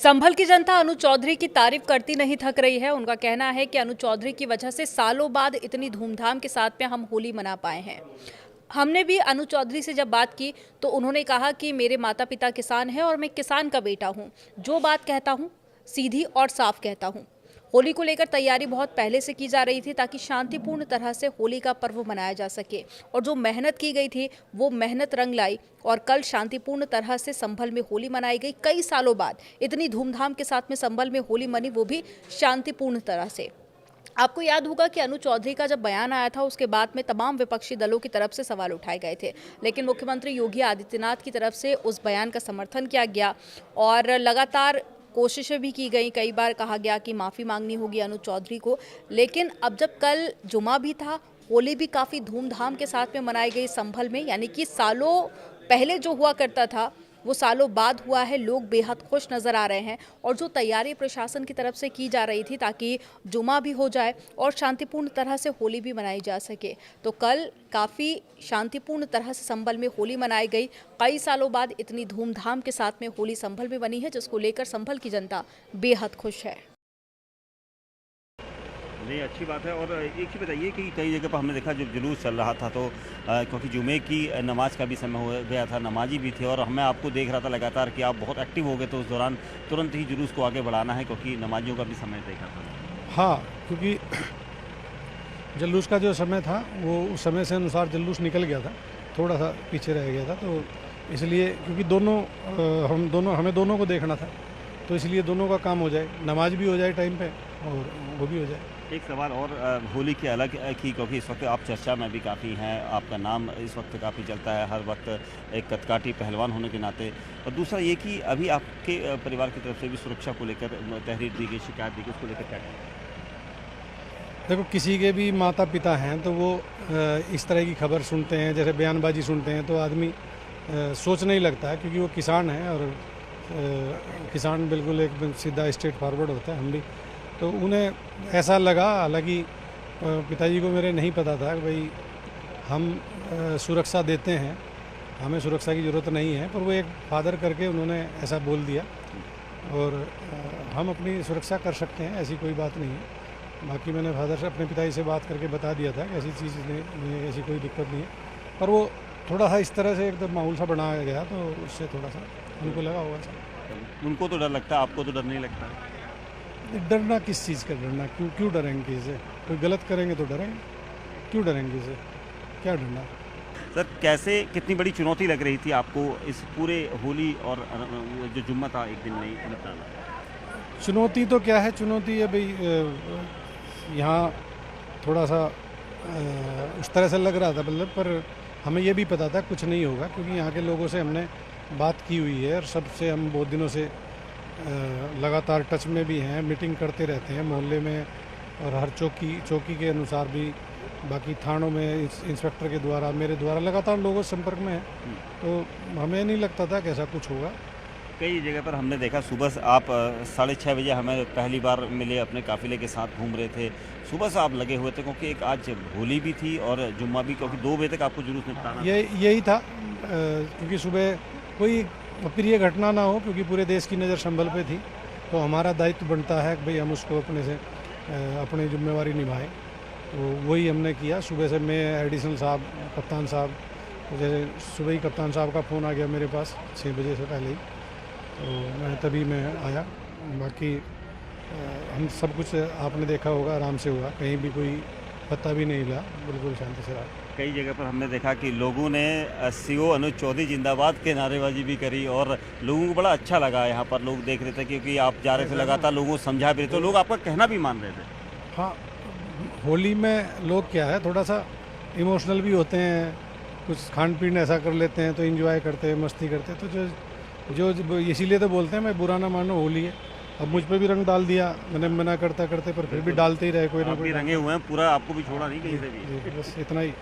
संभल की जनता अनु चौधरी की तारीफ करती नहीं थक रही है। उनका कहना है कि अनु चौधरी की वजह से सालों बाद इतनी धूमधाम के साथ में हम होली मना पाए हैं। हमने भी अनु चौधरी से जब बात की तो उन्होंने कहा कि मेरे माता पिता किसान हैं और मैं किसान का बेटा हूं। जो बात कहता हूं सीधी और साफ कहता हूं। होली को लेकर तैयारी बहुत पहले से की जा रही थी ताकि शांतिपूर्ण तरह से होली का पर्व मनाया जा सके और जो मेहनत की गई थी वो मेहनत रंग लाई और कल शांतिपूर्ण तरह से संभल में होली मनाई गई। कई सालों बाद इतनी धूमधाम के साथ में संभल में होली मनी, वो भी शांतिपूर्ण तरह से। आपको याद होगा कि अनु चौधरी का जब बयान आया था उसके बाद में तमाम विपक्षी दलों की तरफ से सवाल उठाए गए थे, लेकिन मुख्यमंत्री योगी आदित्यनाथ की तरफ से उस बयान का समर्थन किया गया और लगातार कोशिशें भी की गई। कई बार कहा गया कि माफ़ी मांगनी होगी अनु चौधरी को, लेकिन अब जब कल जुमा भी था, होली भी काफ़ी धूमधाम के साथ में मनाई गई संभल में, यानी कि सालों पहले जो हुआ करता था वो सालों बाद हुआ है। लोग बेहद खुश नज़र आ रहे हैं और जो तैयारी प्रशासन की तरफ से की जा रही थी ताकि जुमा भी हो जाए और शांतिपूर्ण तरह से होली भी मनाई जा सके, तो कल काफ़ी शांतिपूर्ण तरह से संभल में होली मनाई गई। कई सालों बाद इतनी धूमधाम के साथ में होली संभल में बनी है, जिसको लेकर संभल की जनता बेहद खुश है। नहीं, अच्छी बात है। और एक ही बताइए कि कई जगह पर हमने देखा जब जुलूस चल रहा था तो क्योंकि जुमे की नमाज का भी समय हो गया था, नमाजी भी थे, और मैं आपको देख रहा था लगातार कि आप बहुत एक्टिव हो गए, तो उस दौरान तुरंत ही जुलूस को आगे बढ़ाना है क्योंकि नमाजियों का भी समय देखा था। हाँ, क्योंकि जुलूस का जो समय था वो उस समय से अनुसार जुलूस निकल गया था, थोड़ा सा पीछे रह गया था, तो इसलिए क्योंकि हमें दोनों को देखना था, तो इसलिए दोनों का काम हो जाए, नमाज भी हो जाए टाइम पे और वो भी हो जाए। एक सवाल और होली के अलग की, क्योंकि इस वक्त आप चर्चा में भी काफ़ी हैं, आपका नाम इस वक्त काफ़ी चलता है हर वक्त एक कदकाठी पहलवान होने के नाते, और दूसरा ये कि अभी आपके परिवार की तरफ से भी सुरक्षा को लेकर तहरीर दी गई, शिकायत दी गई, उसको लेकर क्या कहें? देखो, किसी के भी माता पिता हैं तो वो इस तरह की खबर सुनते हैं, जैसे बयानबाजी सुनते हैं, तो आदमी सोचने ही लगता है, क्योंकि वो किसान हैं और किसान बिल्कुल एकदम सीधा स्ट्रेट फॉरवर्ड होता है। हम भी तो उन्हें ऐसा लगा, हालांकि पिताजी को मेरे नहीं पता था कि भाई हम सुरक्षा देते हैं, हमें सुरक्षा की ज़रूरत नहीं है, पर वो एक फादर करके उन्होंने ऐसा बोल दिया और हम अपनी सुरक्षा कर सकते हैं, ऐसी कोई बात नहीं है। बाकी मैंने फादर से, अपने पिताजी से बात करके बता दिया था कि ऐसी चीज़ नहीं, ऐसी कोई दिक्कत नहीं है, पर वो थोड़ा सा इस तरह से एकदम माहौल सा बनाया गया, तो उससे थोड़ा सा उनको लगा होगा सर। उनको तो डर लगता है, आपको तो डर नहीं लगता? डरना किस चीज़ का डरना? क्यों डरेंगे किसी से? कोई गलत करेंगे तो डरेंगे, क्यों डरेंगे किसी से? क्या डरना? सर, कैसे, कितनी बड़ी चुनौती लग रही थी आपको इस पूरे होली और जो जुम्मा था एक दिन में निपटाना? चुनौती तो क्या है, चुनौती है भाई, यहाँ थोड़ा सा उस तरह से लग रहा था, मतलब, पर हमें ये भी पता था कुछ नहीं होगा, क्योंकि यहाँ के लोगों से हमने बात की हुई है और सबसे हम बहुत दिनों से लगातार टच में भी हैं, मीटिंग करते रहते हैं मोहल्ले में और हर चौकी के अनुसार भी, बाकी थानों में इंस्पेक्टर के द्वारा, मेरे द्वारा लगातार लोगों से संपर्क में है, तो हमें नहीं लगता था कि ऐसा कुछ होगा। कई जगह पर हमने देखा सुबह आप 6:30 बजे हमें पहली बार मिले, अपने काफिले के साथ घूम रहे थे, सुबह से आप लगे हुए थे, क्योंकि एक आज होली भी थी और जुम्मा भी, क्योंकि 2 बजे तक आपको जुलूस निपटाना। यही था, क्योंकि सुबह कोई अप्रिय घटना ना हो, क्योंकि पूरे देश की नज़र संभल पे थी, तो हमारा दायित्व बनता है कि भाई हम उसको अपनी जिम्मेवारी निभाएं, तो वही हमने किया। सुबह से मैं, एडिशनल साहब, कप्तान साहब, तो जैसे सुबह ही कप्तान साहब का फ़ोन आ गया मेरे पास 6 बजे से पहले ही, तो तभी मैं आया। बाकी हम सब कुछ आपने देखा होगा, आराम से हुआ, कहीं भी कोई पता भी नहीं लगा, बिल्कुल शांति से रहा। कई जगह पर हमने देखा कि लोगों ने सीओ अनु चौधरी जिंदाबाद के नारेबाजी भी करी और लोगों को बड़ा अच्छा लगा। यहाँ पर लोग देख रहे थे, क्योंकि आप जा रहे थे लगातार, लोगों को समझा भी रहे थे, लोग आपका कहना भी मान रहे थे। हाँ, होली में लोग क्या है, थोड़ा सा इमोशनल भी होते हैं, कुछ खान पीन ऐसा कर लेते हैं तो एंजॉय करते हैं, मस्ती करते हैं, तो जो इसीलिए तो बोलते हैं मैं बुरा ना मानो, होली है। अब मुझ पे भी रंग डाल दिया, मैंने मना करते पर फिर भी डालते ही रहे कोई ना कोई। रंगे हुए हैं पूरा, आपको भी छोड़ा नहीं कहीं से भी। बस इतना ही।